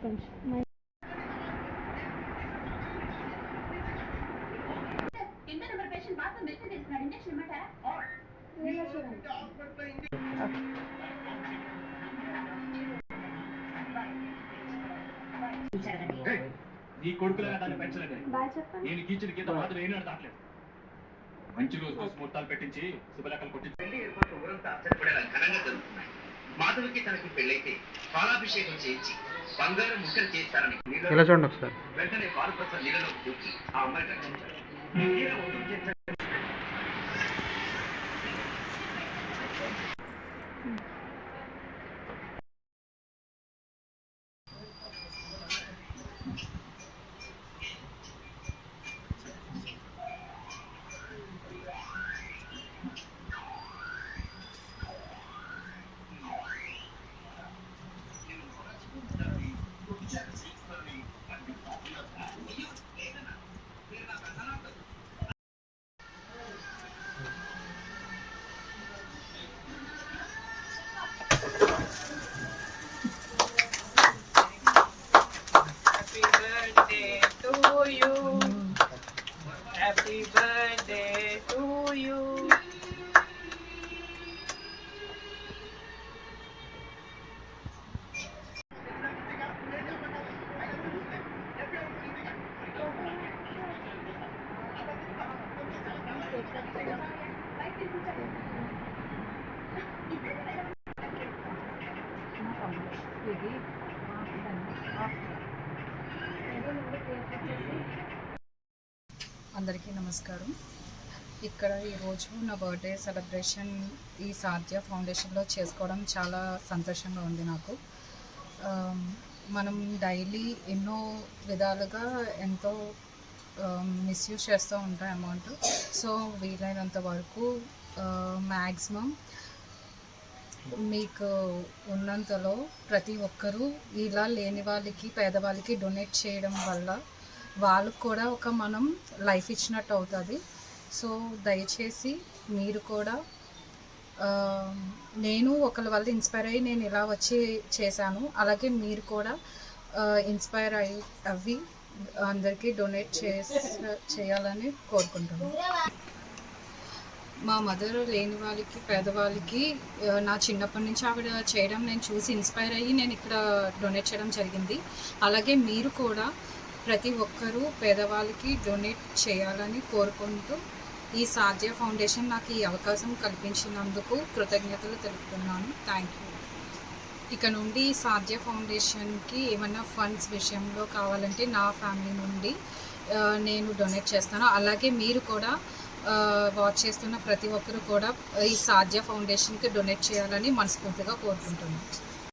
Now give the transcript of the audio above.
కొంచెం నీ కొడుకులుగా దాన్ని పెంచలేదు. నేను గీచిన గీత మాత్రం ఏనాడు దాటలేదు. మంచి రోజు చూసి ముహూర్తాలు పెట్టించి శుభలెక్కలు కొట్టించి ఏర్పాట్లు ఊరంతా ఆశ్చర్యపడేలా ఘనంగా జరుగుతున్నాయి. మాధవికి తనకి పెళ్ళైతే పాలాభిషేకం చేయించి బంగారం ముక్కలు చేస్తారని వెంటనే పాలప్రసాద్ నీళ్ళలో దూకి ఆ అమ్మాయి రక్షించారు. Happy birthday to you. అందరికీ నమస్కారం. ఇక్కడ ఈరోజు నా బర్త్డే సెలబ్రేషన్ ఈ సాధ్య ఫౌండేషన్లో చేసుకోవడం చాలా సంతోషంగా ఉంది నాకు. మనం డైలీ ఎన్నో విధాలుగా ఎంతో మిస్యూజ్ చేస్తూ ఉంటాం అమౌంట్. సో వీలైనంత వరకు మ్యాక్సిమం మీకు ఉన్నంతలో ప్రతి ఒక్కరూ ఇలా లేని వాళ్ళకి పేదవాళ్ళకి డొనేట్ చేయడం వల్ల వాళ్ళకు కూడా ఒక మనం లైఫ్ ఇచ్చినట్టు అవుతుంది. సో దయచేసి మీరు కూడా నేను ఒకరి వల్ల ఇన్స్పైర్ అయ్యి నేను ఇలా వచ్చి చేశాను, అలాగే మీరు కూడా ఇన్స్పైర్ అవి అందరికీ డొనేట్ చేయాలని కోరుకుంటున్నాను. మా మదర్ లేని వాళ్ళకి పేదవాళ్ళకి నా చిన్నప్పటి నుంచి ఆవిడ చేయడం నేను చూసి ఇన్స్పైర్ అయ్యి నేను ఇక్కడ డొనేట్ చేయడం జరిగింది. అలాగే మీరు కూడా ప్రతి ఒక్కరూ పేదవాళ్ళకి డొనేట్ చేయాలని కోరుకుంటూ ఈ సాధ్య ఫౌండేషన్ నాకు ఈ అవకాశం కల్పించినందుకు కృతజ్ఞతలు తెలుపుతున్నాను. Thank you. ఇక నుండి సాధ్య ఫౌండేషన్కి ఏమైనా ఫండ్స్ విషయంలో కావాలంటే నా ఫ్యామిలీ నుండి నేను డొనేట్ చేస్తాను. అలాగే మీరు కూడా వాచ్ చేస్తున్న ప్రతి ఒక్కరు కూడా ఈ సాధ్య ఫౌండేషన్కి డొనేట్ చేయాలని మనస్ఫూర్తిగా కోరుకుంటున్నాను.